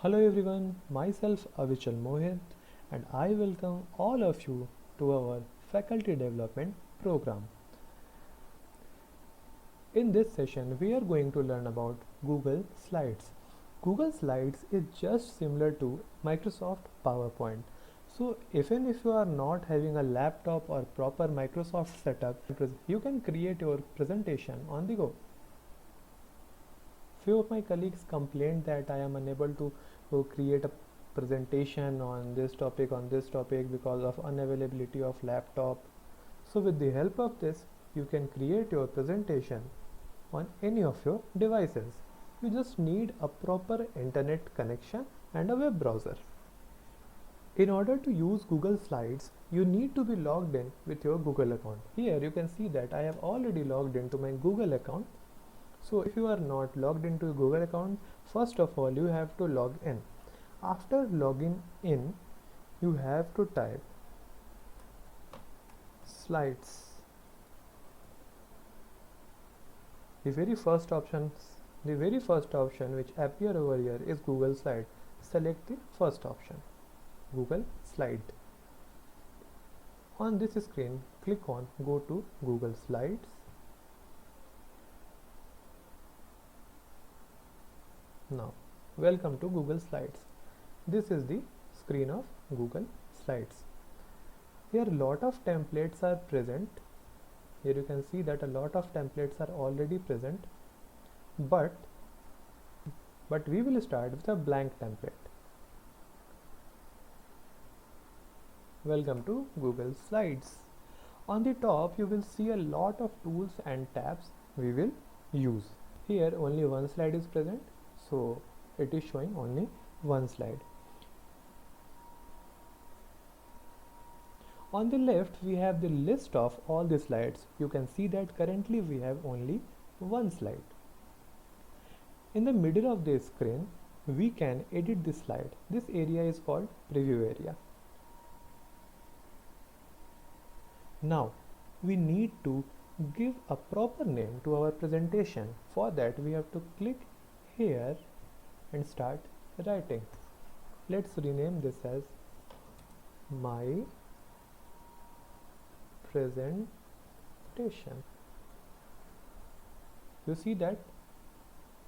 Hello everyone, myself Avichal Mohit and I welcome all of you to our faculty development program. In this session, we are going to learn about Google Slides. Google Slides is just similar to Microsoft PowerPoint. So even if you are not having a laptop or proper Microsoft setup, you can create your presentation on the go. Few of my colleagues complained that I am unable to create a presentation on this topic because of unavailability of laptop. So with the help of this, you can create your presentation on any of your devices. You just need a proper internet connection and a web browser. In order to use Google Slides, you need to be logged in with your Google account. Here you can see that I have already logged into my Google account. So if you are not logged into a Google account, first of all you have to log in. After logging in, you have to type slides. The very first option which appear over here is Google Slide. Select the first option, Google Slide. On this screen, click on go to Google Slides. Now, welcome to Google Slides. This is the screen of Google Slides. Here a lot of templates are present. Here you can see that a lot of templates are already present, but we will start with a blank template. Welcome to Google Slides. On the top you will see a lot of tools and tabs we will use. Here only one slide is present, so it is showing only one slide. On the left we have the list of all the slides. You can see that currently we have only one slide. In the middle of the screen we can edit the slide. This area is called preview area. Now we need to give a proper name to our presentation. For that we have to click here and start writing. Let's rename this as my presentation. You see that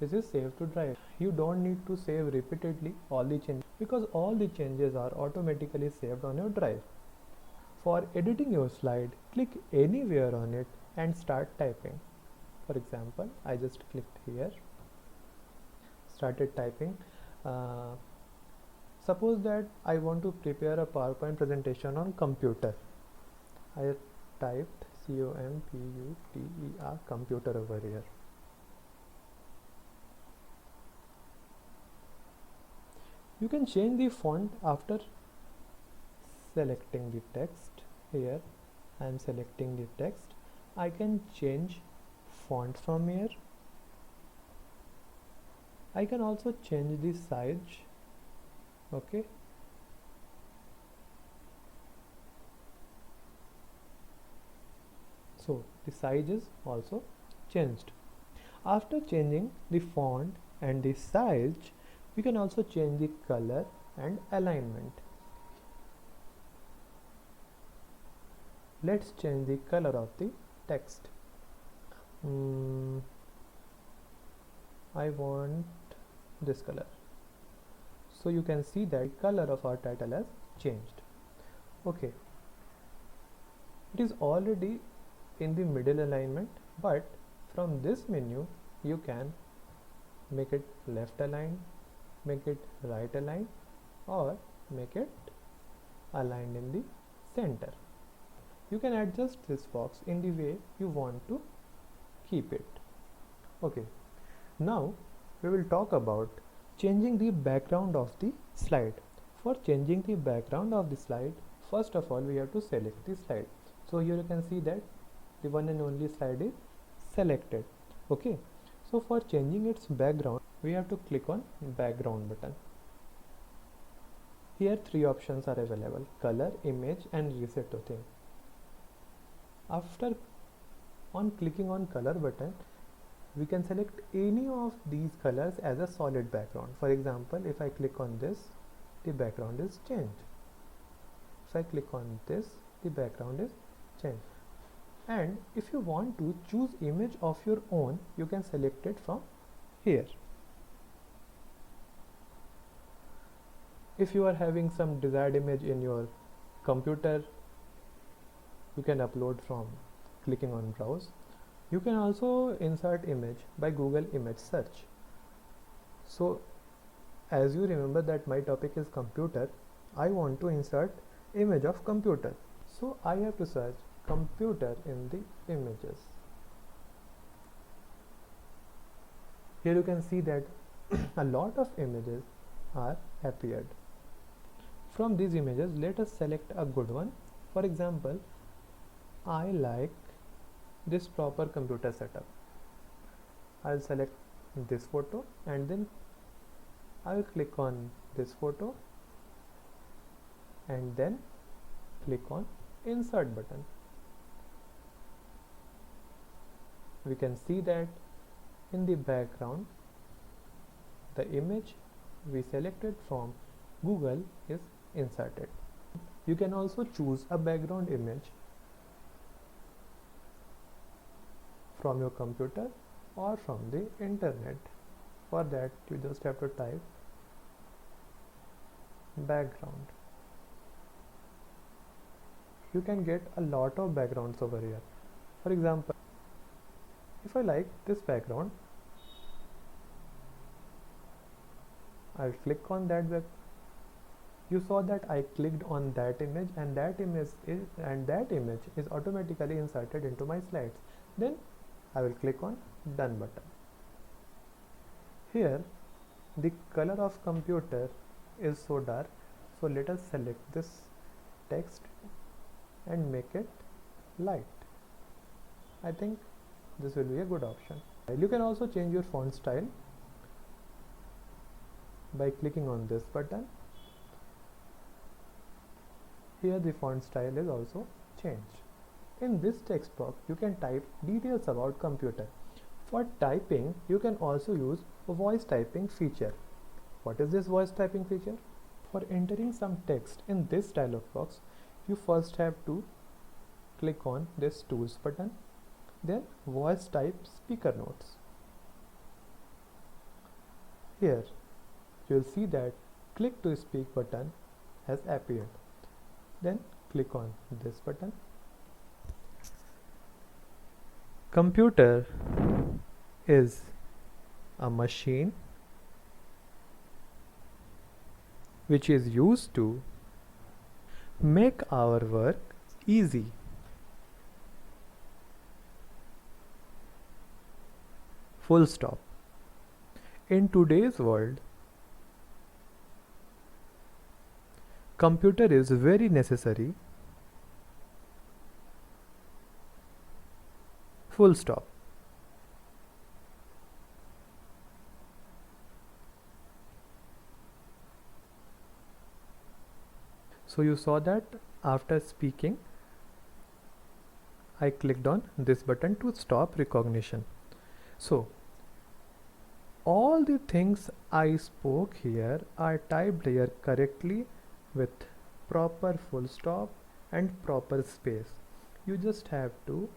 this is saved to drive. You don't need to save repeatedly all the changes because all the changes are automatically saved on your drive. For editing your slide, click anywhere on it and start typing. For example, I just clicked here, started typing. Suppose that I want to prepare a PowerPoint presentation on computer. I typed COMPUTER computer over here. You can change the font after selecting the text. Here I am selecting the text. I can change font from here. I can also change the size. Okay. So the size is also changed. After changing the font and the size, we can also change the color and alignment. Let's change the color of the text. I want this color. So you can see that color of our title has changed. Okay. It is already in the middle alignment, but from this menu you can make it left aligned, make it right aligned, or make it aligned in the center. You can adjust this box in the way you want to keep it. Okay, now we will talk about changing the background of the slide. For changing the background of the slide, first of all we have to select the slide. So here you can see that the one and only slide is selected. Okay, so for changing its background we have to click on background button. Here three options are available: color, image and reset to theme. After clicking on color button, we can select any of these colors as a solid background. For example, if I click on this, the background is changed. If I click on this, the background is changed. And if you want to choose image of your own, you can select it from here. If you are having some desired image in your computer, you can upload from clicking on browse. You can also insert image by Google image search. So as you remember that my topic is computer, I want to insert image of computer. So I have to search computer in the images. Here you can see that a lot of images are appeared. From these images, let us select a good one. For example, I like this proper computer setup. I'll select this photo and then I will click on this photo and then click on insert button. We can see that in the background the image we selected from Google is inserted. You can also choose a background image from your computer or from the internet. For that you just have to type background. You can get a lot of backgrounds over here. For example, if I like this background, I'll click on that web. You saw that I clicked on that image and that image is automatically inserted into my slides. Then I will click on done button. Here the color of computer is so dark, so let us select this text and make it light. I think this will be a good option. You can also change your font style by clicking on this button. Here the font style is also changed. In this text box you can type details about computer. For typing you can also use a voice typing feature. What is this voice typing feature? For entering some text in this dialog box, you first have to click on this tools button, then voice type speaker notes. Here you will see that click to speak button has appeared. Then click on this button. Computer is a machine which is used to make our work easy. Full stop. In today's world, computer is very necessary. Full stop. So you saw that after speaking, I clicked on this button to stop recognition. So all the things I spoke here are typed here correctly with proper full stop and proper space. You just have to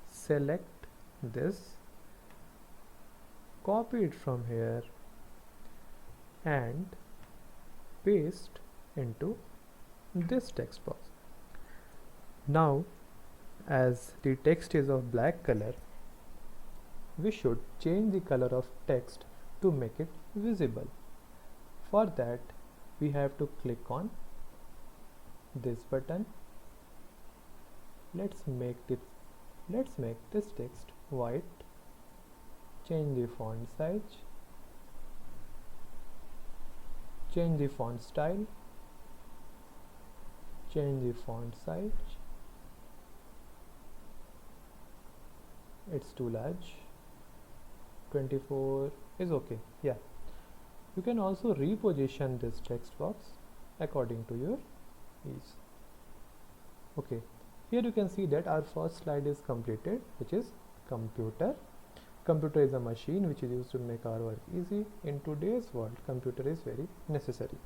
select this, copy it from here and paste into this text box. Now as the text is of black color, we should change the color of text to make it visible. For that we have to click on this button. Let's make this text white. Change the font size, change the font style, change the font size. It's too large. 24 is okay. Yeah, you can also reposition this text box according to your ease. Okay, here you can see that our first slide is completed, which is computer. Computer is a machine which is used to make our work easy. In today's world, computer is very necessary.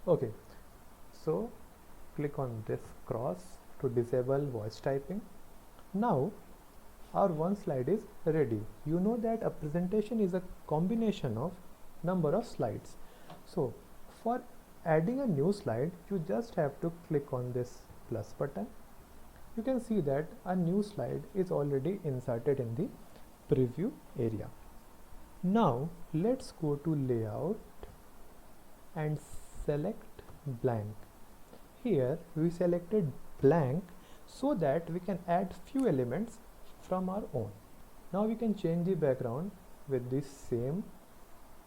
Okay, so click on this cross to disable voice typing. Now our one slide is ready. You know that a presentation is a combination of number of slides. So for adding a new slide, you just have to click on this plus button. You can see that a new slide is already inserted in the preview area. Now let's go to layout and select blank. Here we selected blank so that we can add few elements from our own. Now we can change the background with this same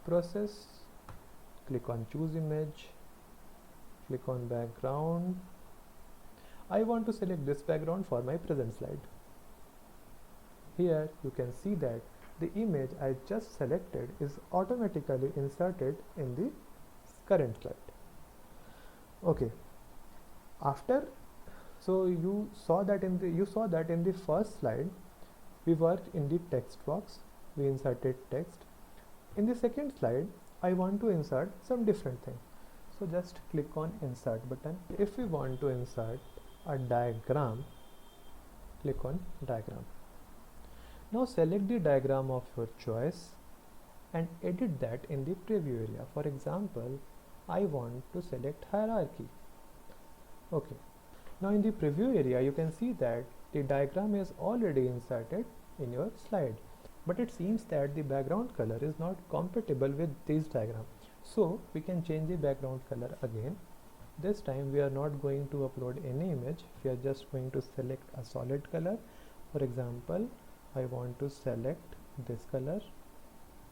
process. Click on choose image, click on background. I want to select this background for my present slide. Here you can see that the image I just selected is automatically inserted in the current slide. Okay, so you saw that in the first slide we worked in the text box, we inserted text. In the second slide I want to insert some different thing, so just click on insert button. If we want to insert a diagram, click on diagram. Now select the diagram of your choice and edit that in the preview area. For example, I want to select hierarchy. Okay, now in the preview area you can see that the diagram is already inserted in your slide, but it seems that the background color is not compatible with this diagram, so we can change the background color again. This time we are not going to upload any image, we are just going to select a solid color. For example, I want to select this color.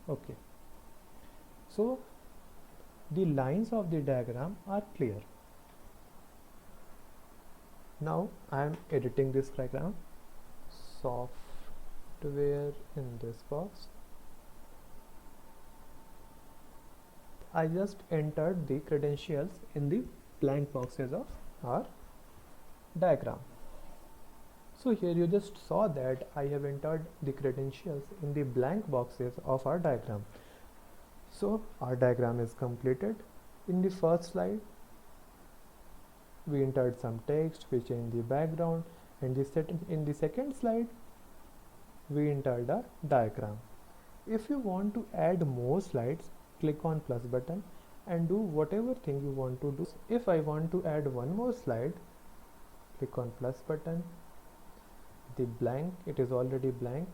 Okay, so the lines of the diagram are clear. Now I am editing this diagram. Software in this box. I just entered the credentials in the blank boxes of our diagram. So here you just saw that I have entered the credentials in the blank boxes of our diagram. So our diagram is completed. In the first slide we entered some text, we changed the background, and in the second slide we entered a diagram. If you want to add more slides, click on plus button and do whatever thing you want to do. If I want to add one more slide, click on plus button. The blank, it is already blank.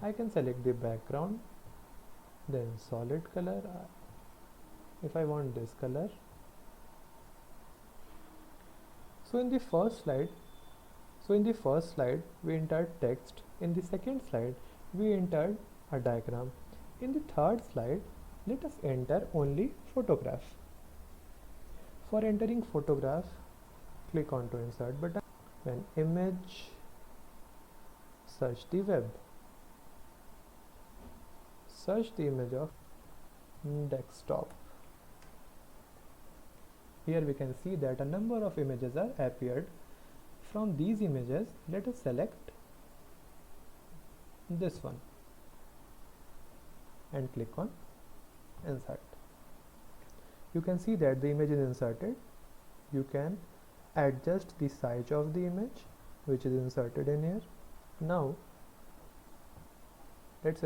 I can select the background, then solid color. If I want this color. So in the first slide we entered text. In the second slide we entered a diagram. In the third slide, let us enter only photograph. For entering photograph, click on to insert button. When image, search the web. Search the image of desktop. Here we can see that a number of images are appeared. From these images, let us select this one and click on insert. You can see that the image is inserted. You can adjust the size of the image which is inserted in here. Now let's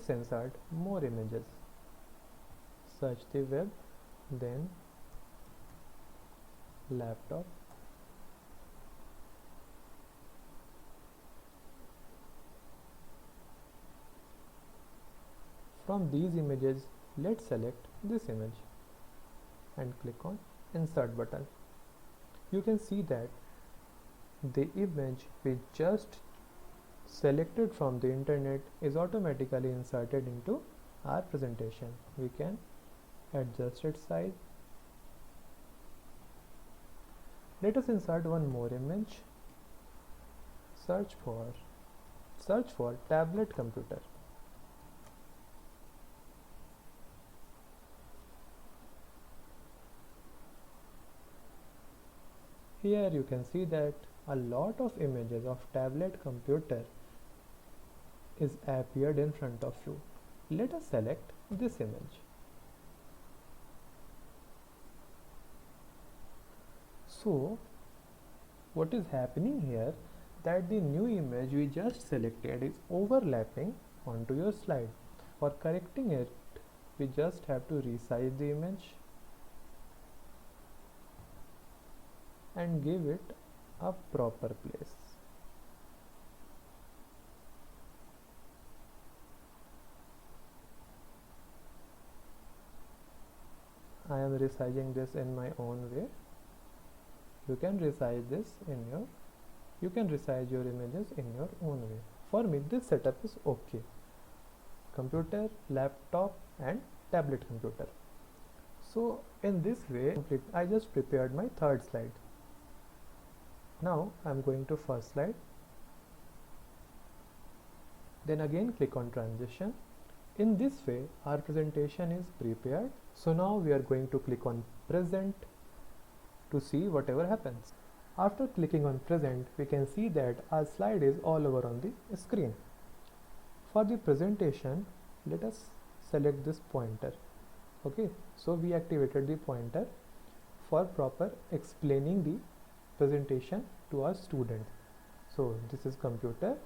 insert more images. Search the web, then laptop. From these images, let's select this image and click on insert button. You can see that the image we just selected from the internet is automatically inserted into our presentation. We can adjust its size. Let us insert one more image. Search for tablet computer. Here you can see that a lot of images of tablet computer is appeared in front of you. Let us select this image. So what is happening here, that the new image we just selected is overlapping onto your slide. For correcting it, we just have to resize the image and give it a proper place. I am resizing this in my own way. You can resize this in your, you can resize your images in your own way. For me, this setup is okay. Computer, laptop and tablet computer. So in this way, I just prepared my third slide. Now I'm going to first slide. Then again click on transition. In this way, our presentation is prepared. So now we are going to click on present to see whatever happens. After clicking on present, we can see that our slide is all over on the screen. For the presentation, let us select this pointer. Okay, so we activated the pointer for proper explaining the presentation to our student. So this is computer.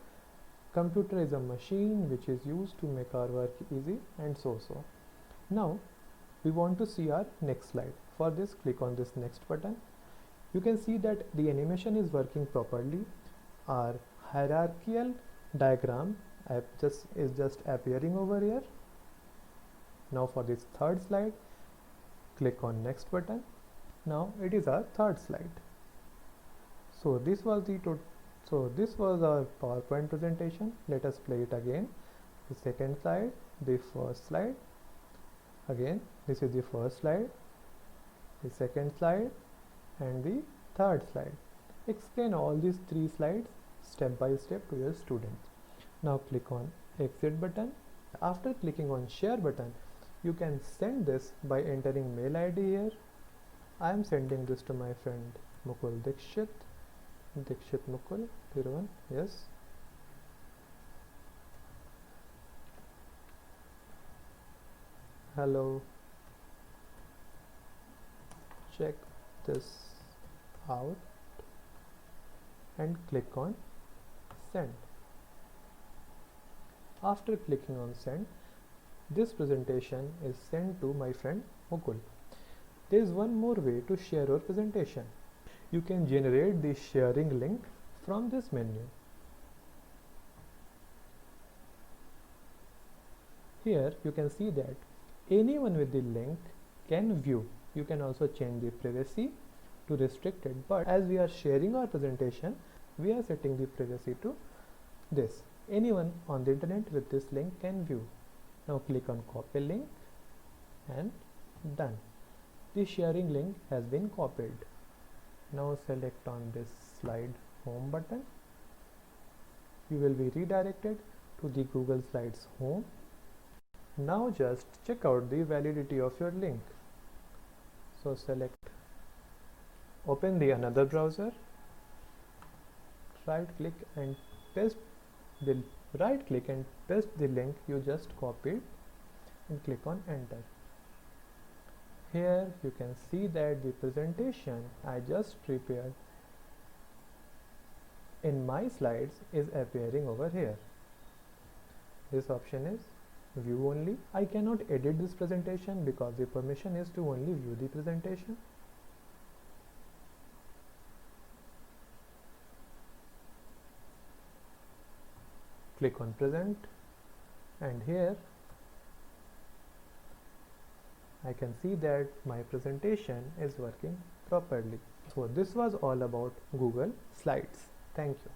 Computer is a machine which is used to make our work easy and so. Now we want to see our next slide. For this, click on this next button. You can see that the animation is working properly. Our hierarchical diagram is just appearing over here. Now for this third slide, click on next button. Now it is our third slide. So this was our PowerPoint presentation. Let us play it again. The second slide, the first slide. Again, this is the first slide, the second slide and the third slide. Explain all these three slides step by step to your students. Now click on exit button. After clicking on share button, you can send this by entering mail ID here. I am sending this to my friend Mukul Dikshit Mukul 01, yes. Hello, check this out and click on send. After clicking on send, this presentation is sent to my friend Mukul. There is one more way to share your presentation. You can generate the sharing link from this menu. Here you can see that anyone with the link can view. You can also change the privacy to restricted, but as we are sharing our presentation, we are setting the privacy to this. Anyone on the internet with this link can view. Now click on copy link and done. The sharing link has been copied. Now select on this slide home button. You will be redirected to the Google Slides home. Now just check out the validity of your link. So select, open the another browser, right click and paste the link you just copied and click on enter. Here you can see that the presentation I just prepared in my slides is appearing over here. This option is view only. I cannot edit this presentation because the permission is to only view the presentation. Click on present and here I can see that my presentation is working properly. So this was all about Google Slides. Thank you.